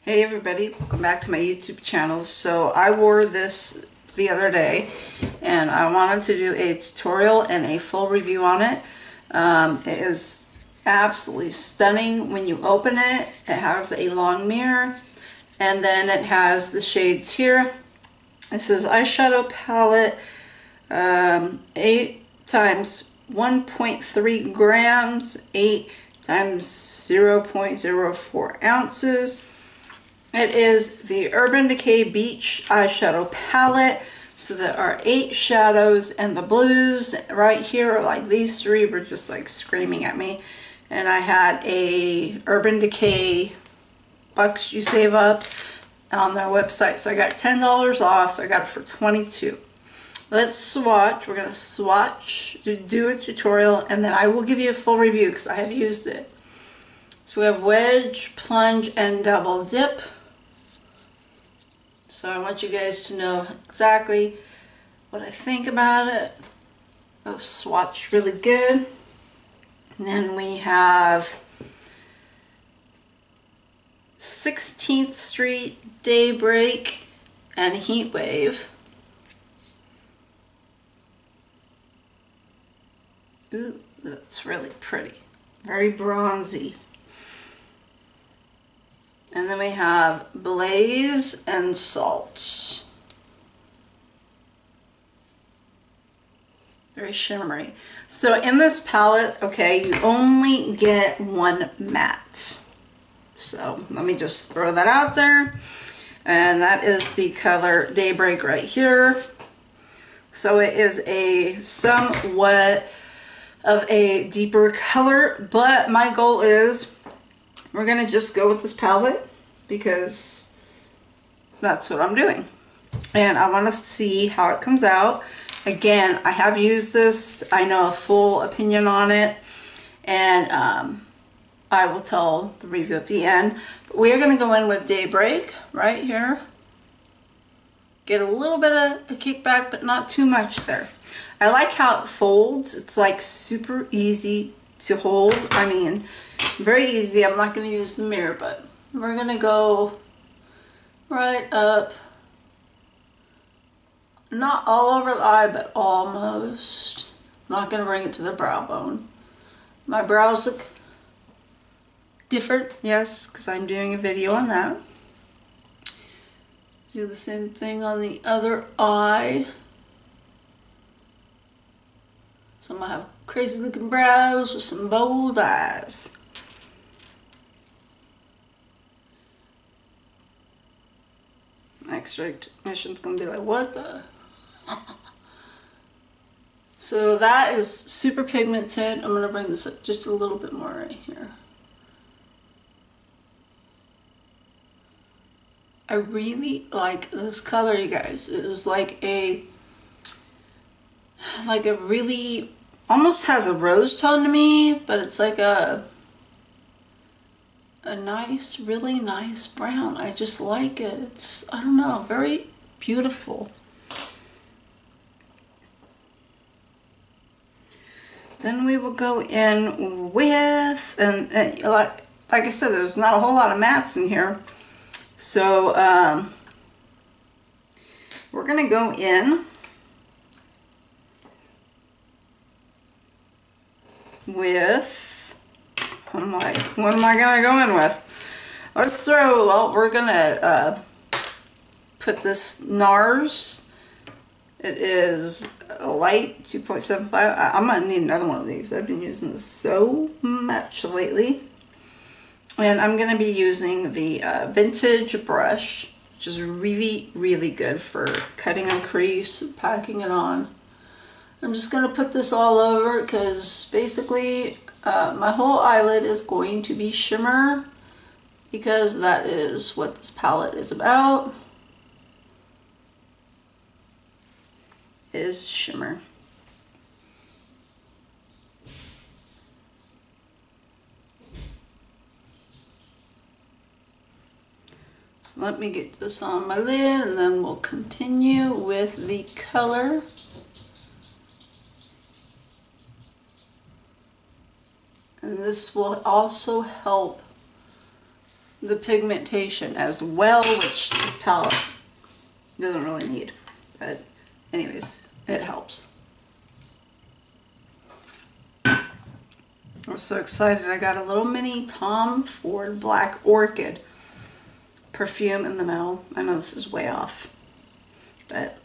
Hey everybody, welcome back to my YouTube channel. So I wore this the other day and I wanted to do a tutorial and a full review on it. It is absolutely stunning when you open it. It has a long mirror and then it has the shades here. It says eyeshadow palette, 8 times 1.3 grams, 8 times 0.04 ounces. It is the Urban Decay Beach eyeshadow palette. So there are 8 shadows, and the blues right here, like these 3 were just like screaming at me. And I had a Urban Decay bucks you save up on their website. So I got $10 off, so I got it for $22. Let's swatch. We're going to swatch, do a tutorial, and then I will give you a full review because I have used it. So we have wedge, plunge, and double dip. So I want you guys to know exactly what I think about it. Those swatch really good. And then we have 16th Street, Daybreak, and Heat Wave. Ooh, that's really pretty. Very bronzy. And then we have Blaze and Salt. Very shimmery. So in this palette, okay, you only get 1 matte. So let me just throw that out there. And that is the color Daybreak right here. So it is a somewhat of a deeper color, but my goal is we're gonna just go with this palette because that's what I'm doing. And I want to see how it comes out. Again, I have used this. I know a full opinion on it. And I will tell the review at the end. But we're gonna go in with Daybreak right here. Get a little bit of a kickback, but not too much there. I like how it folds. It's like super easy to hold. I mean, very easy. I'm not going to use the mirror, but we're going to go right up. Not all over the eye, but almost. I'm not going to bring it to the brow bone. My brows look different, yes, because I'm doing a video on that. Do the same thing on the other eye. So I'm going to have crazy looking brows with some bold eyes. Next technician's going to be like, what the? So that is super pigmented. I'm going to bring this up just a little bit more right here. I really like this color, you guys. It is like a really, almost has a rose tone to me, but it's like a nice, really nice brown. I just like it. It's, I don't know, very beautiful. Then we will go in with, and like I said, there's not a whole lot of mattes in here. So we're gonna go in with, I'm like, what am I gonna go in with? Let's throw, well, we're gonna put this NARS. It is a light 2.75. I'm gonna need another one of these. I've been using this so much lately. And I'm gonna be using the vintage brush, which is really, really good for cutting a crease, packing it on. I'm just going to put this all over because basically my whole eyelid is going to be shimmer because that is what this palette is about, is shimmer. So let me get this on my lid and then we'll continue with the color. And this will also help the pigmentation as well, which this palette doesn't really need. But anyways, it helps. I'm so excited. I got a little mini Tom Ford Black Orchid perfume in the mail. I know this is way off, but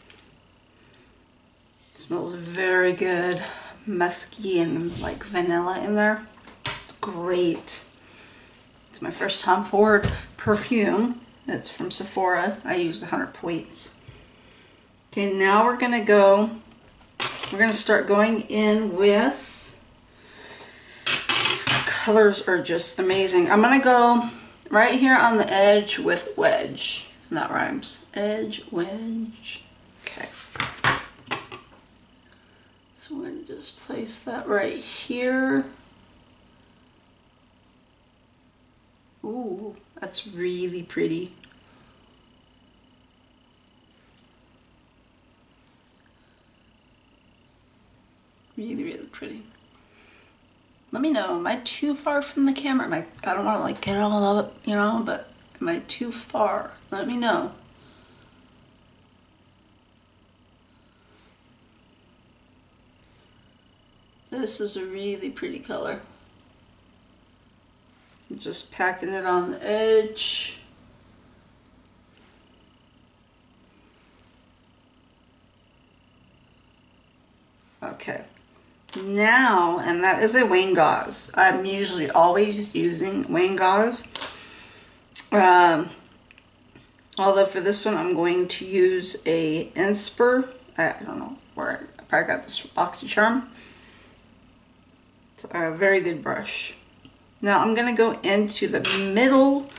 it smells very good. Musky and like vanilla in there. It's great. It's my first Tom Ford perfume. It's from Sephora. I used 100 points. Okay, now we're gonna start going in with, these colors are just amazing. I'm gonna go right here on the edge with Wedge. And that rhymes. Edge, Wedge. Okay. So we're gonna just place that right here. Ooh, that's really pretty. Really, really pretty. Let me know, am I too far from the camera? I don't want to like get all of it, you know, but am I too far? Let me know. This is a really pretty color. Just packing it on the edge. Okay. Now, and that is a wing gauze. I'm usually always using wing gauze. Although for this one I'm going to use a Insper. I don't know where, I probably got this from BoxyCharm. It's a very good brush. Now I'm going to go into the middle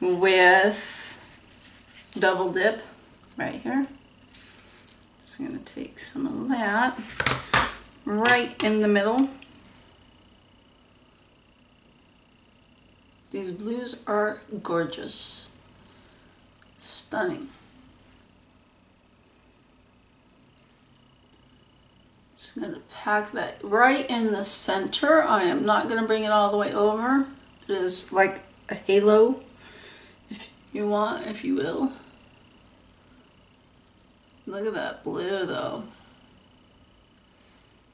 with Double Dip right here. Just going to take some of that right in the middle. These blues are gorgeous. Stunning. Just going to pack that right in the center. I am not going to bring it all the way over. It is like a halo, if you want, if you will. Look at that blue though.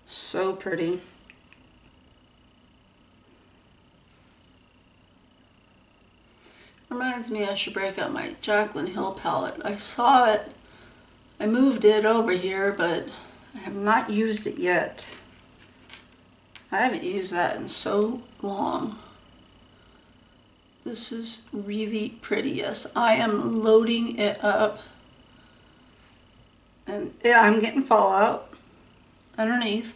So pretty. Reminds me I should break out my Jaclyn Hill palette. I saw it. I moved it over here, but I have not used it yet. I haven't used that in so long. This is really pretty. Yes, I am loading it up. And yeah, I'm getting fallout underneath.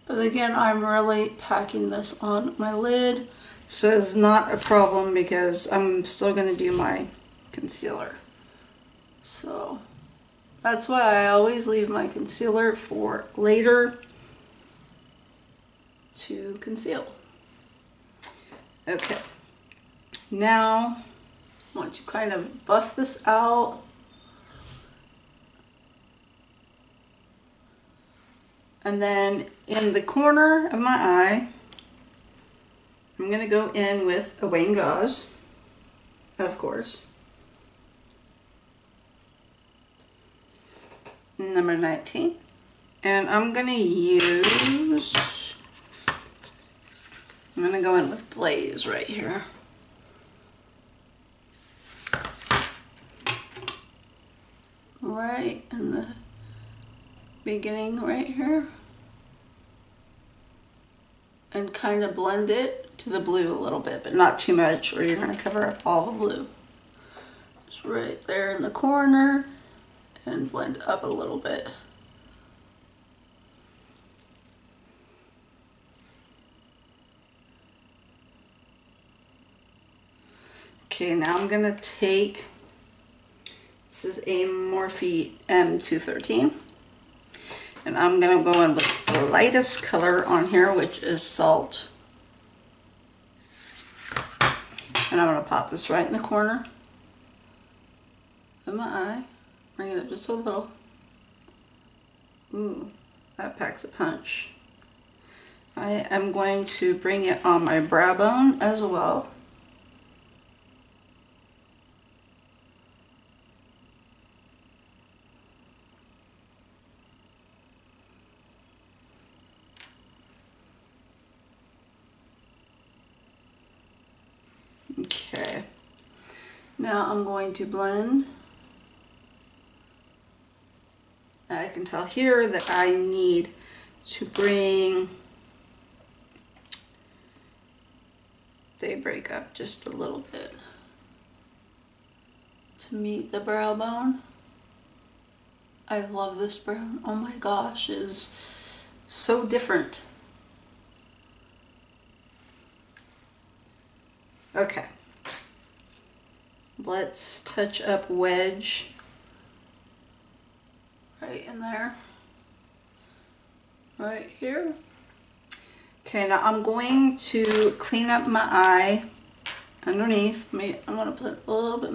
But again, I'm really packing this on my lid. So it's not a problem because I'm still going to do my concealer. So that's why I always leave my concealer for later to conceal. Okay. Now I want to kind of buff this out. And then in the corner of my eye, I'm going to go in with a wing gauze, of course. Number 19. And I'm going to go in with Blaze right here. Right in the beginning right here. And kind of blend it to the blue a little bit, but not too much or you're going to cover up all the blue. Just right there in the corner and blend up a little bit. Okay, now I'm going to take, this is a Morphe M213. And I'm going to go in with the lightest color on here, which is Salt. And I'm going to pop this right in the corner of my eye. Bring it up just a little. Ooh, that packs a punch. I am going to bring it on my brow bone as well. Now I'm going to blend. I can tell here that I need to bring Daybreak up just a little bit to meet the brow bone. I love this brown. Oh my gosh, is so different. Okay. Let's touch up Wedge right in there. Right here. Okay, now I'm going to clean up my eye underneath. I'm going to put a little bit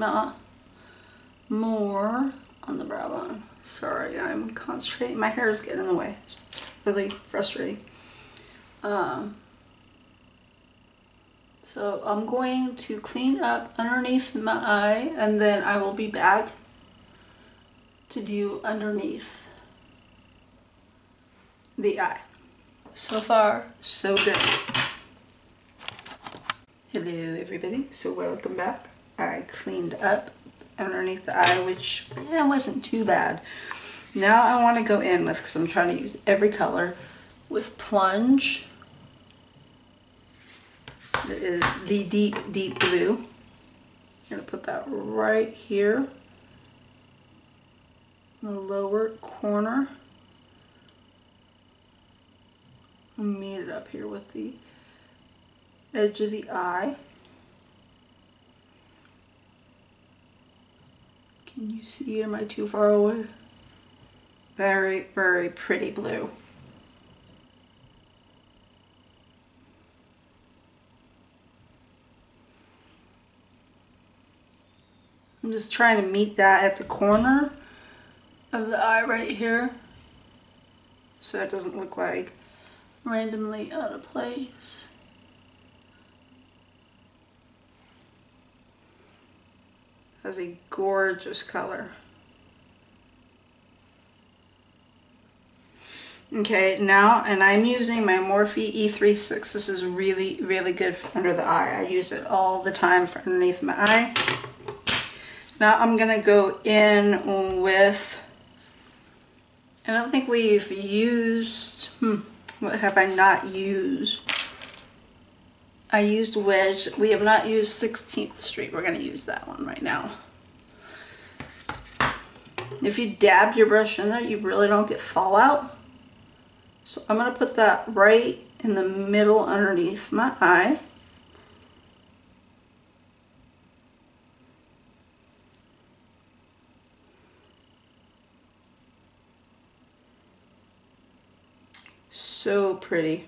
more on the brow bone. Sorry, I'm concentrating. My hair is getting in the way. It's really frustrating. So I'm going to clean up underneath my eye, and then I will be back to do underneath the eye. So far, so good. Hello everybody, so welcome back. I cleaned up underneath the eye, which wasn't too bad. Now I want to go in with, because I'm trying to use every color, with Plunge. It is the deep, deep blue. I'm going to put that right here in the lower corner. I'll meet it up here with the edge of the eye. Can you see? Am I too far away? Very, very pretty blue. I'm just trying to meet that at the corner of the eye right here, so it doesn't look like randomly out of place. Has a gorgeous color. Okay, now, and I'm using my Morphe E36. This is really, really good for under the eye. I use it all the time for underneath my eye. Now I'm gonna go in with, I don't think we've used, what have I not used? I used Wedge. We have not used 16th Street. We're gonna use that one right now. If you dab your brush in there, you really don't get fallout. So I'm gonna put that right in the middle underneath my eye. So pretty.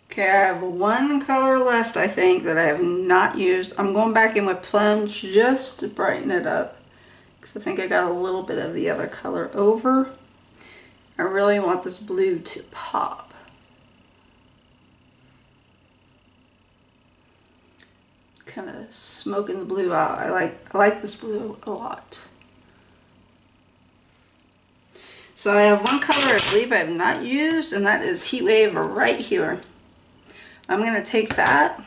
Okay, I have one color left, I think, that I have not used. I'm going back in with Plunge just to brighten it up, because I think I got a little bit of the other color over. I really want this blue to pop. Kind of smoking the blue out. I like this blue a lot. So I have one color I believe I have not used, and that is Heat Wave right here. I'm going to take that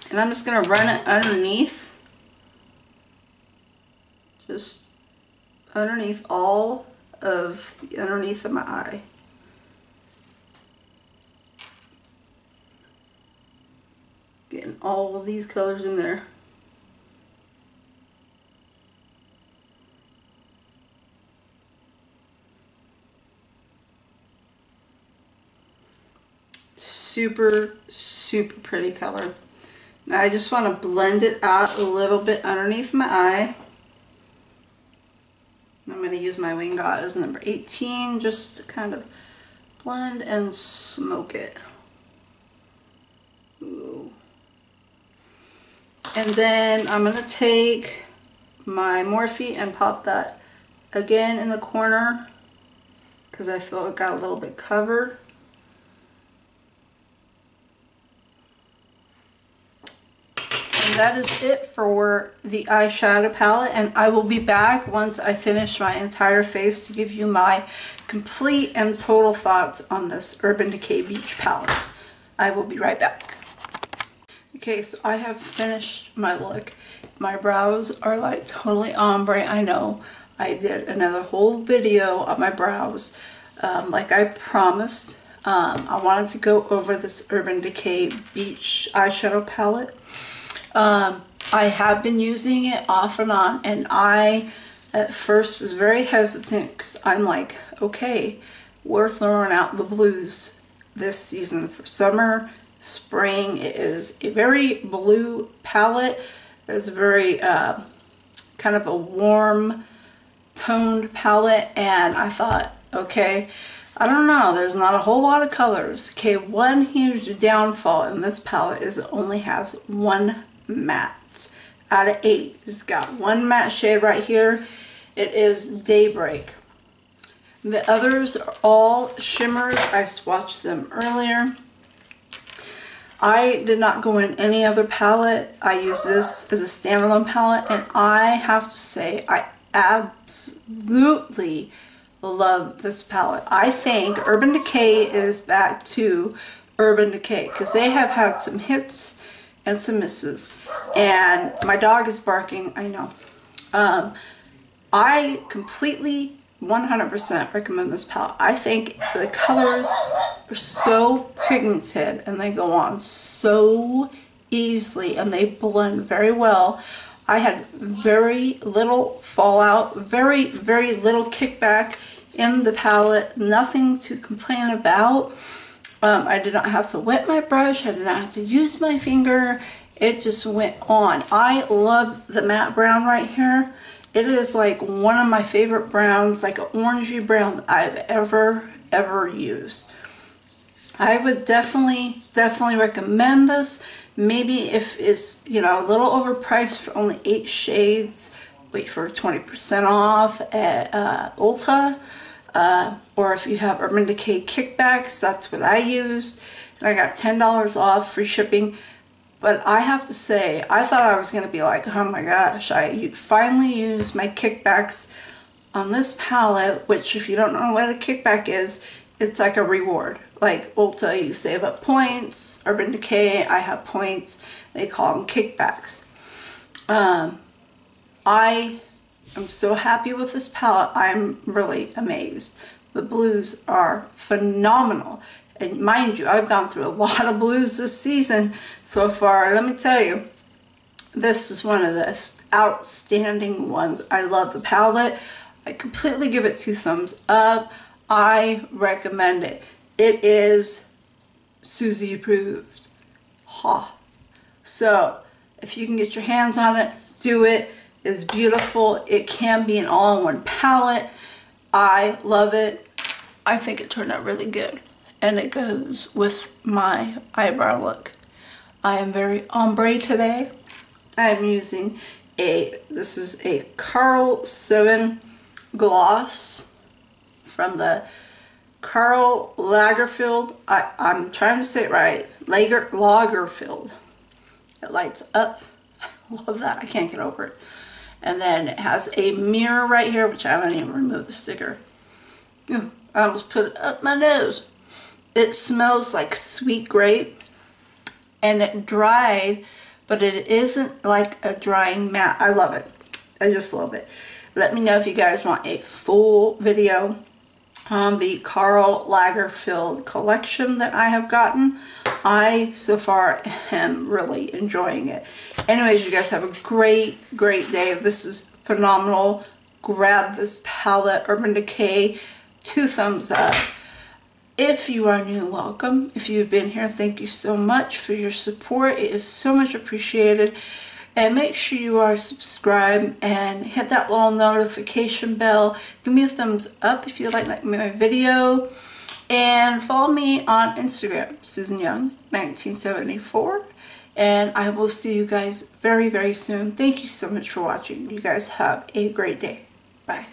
and I'm just going to run it underneath, just underneath all of the underneath of my eye. Getting all of these colors in there. Super, super pretty color. Now I just want to blend it out a little bit underneath my eye. I'm going to use my wing gauze number 18 just to kind of blend and smoke it. Ooh. And then I'm going to take my Morphe and pop that again in the corner because I feel it got a little bit covered. And that is it for the eyeshadow palette, and I will be back once I finish my entire face to give you my complete and total thoughts on this Urban Decay Beach palette. I will be right back. Okay, so I have finished my look. My brows are like totally ombre. I know I did another whole video on my brows like I promised. I wanted to go over this Urban Decay Beach eyeshadow palette. I have been using it off and on, and I at first was very hesitant because I'm like, okay, we're throwing out the blues this season for summer, spring. It is a very blue palette. It's very kind of a warm toned palette, and I thought, okay, I don't know, there's not a whole lot of colors. Okay, one huge downfall in this palette is it only has one matte out of 8. It's got one matte shade right here. It is Daybreak. The others are all shimmers. I swatched them earlier. I did not go in any other palette. I use this as a standalone palette, and I have to say I absolutely love this palette. I think Urban Decay is back to Urban Decay because they have had some hits and some misses. And my dog is barking, I know. I completely 100% recommend this palette. I think the colors are so pigmented and they go on so easily and they blend very well. I had very little fallout, very little kickback in the palette, nothing to complain about. I did not have to wet my brush, I did not have to use my finger, it just went on. I love the matte brown right here. It is like one of my favorite browns, like an orangey brown that I've ever used. I would definitely recommend this. Maybe if it's, you know, a little overpriced for only 8 shades, wait for 20% off at Ulta. Or if you have Urban Decay kickbacks, that's what I used. And I got $10 off, free shipping. But I have to say, I thought I was going to be like, oh my gosh, I finally used my kickbacks on this palette, which if you don't know what a kickback is, it's like a reward. Like Ulta, you save up points. Urban Decay, I have points. They call them kickbacks. I am so happy with this palette. I'm really amazed. The blues are phenomenal. And mind you, I've gone through a lot of blues this season so far. Let me tell you, this is one of the outstanding ones. I love the palette. I completely give it 2 thumbs up. I recommend it. It is Susie approved. Ha. So, if you can get your hands on it, do it. It's beautiful. It can be an all-in-one palette. I love it. I think it turned out really good. And it goes with my eyebrow look. I am very ombre today. I'm using this is a Karl 7 gloss from the Karl Lagerfeld. I'm trying to say it right. Lagerfeld. It lights up. I love that. I can't get over it. And then it has a mirror right here, which I haven't even removed the sticker. Ooh, I almost put it up my nose. It smells like sweet grape, and it dried, but it isn't like a drying matte. I love it. I just love it. Let me know if you guys want a full video on the Karl Lagerfeld collection that I have gotten. I, so far, am really enjoying it. Anyways, you guys have a great day. This is phenomenal. Grab this palette, Urban Decay, 2 thumbs up. If you are new, welcome. If you've been here, thank you so much for your support. It is so much appreciated. And make sure you are subscribed and hit that little notification bell. Give me a thumbs up if you like my video. And follow me on Instagram, Susan Young 1974. And I will see you guys very soon. Thank you so much for watching. You guys have a great day. Bye.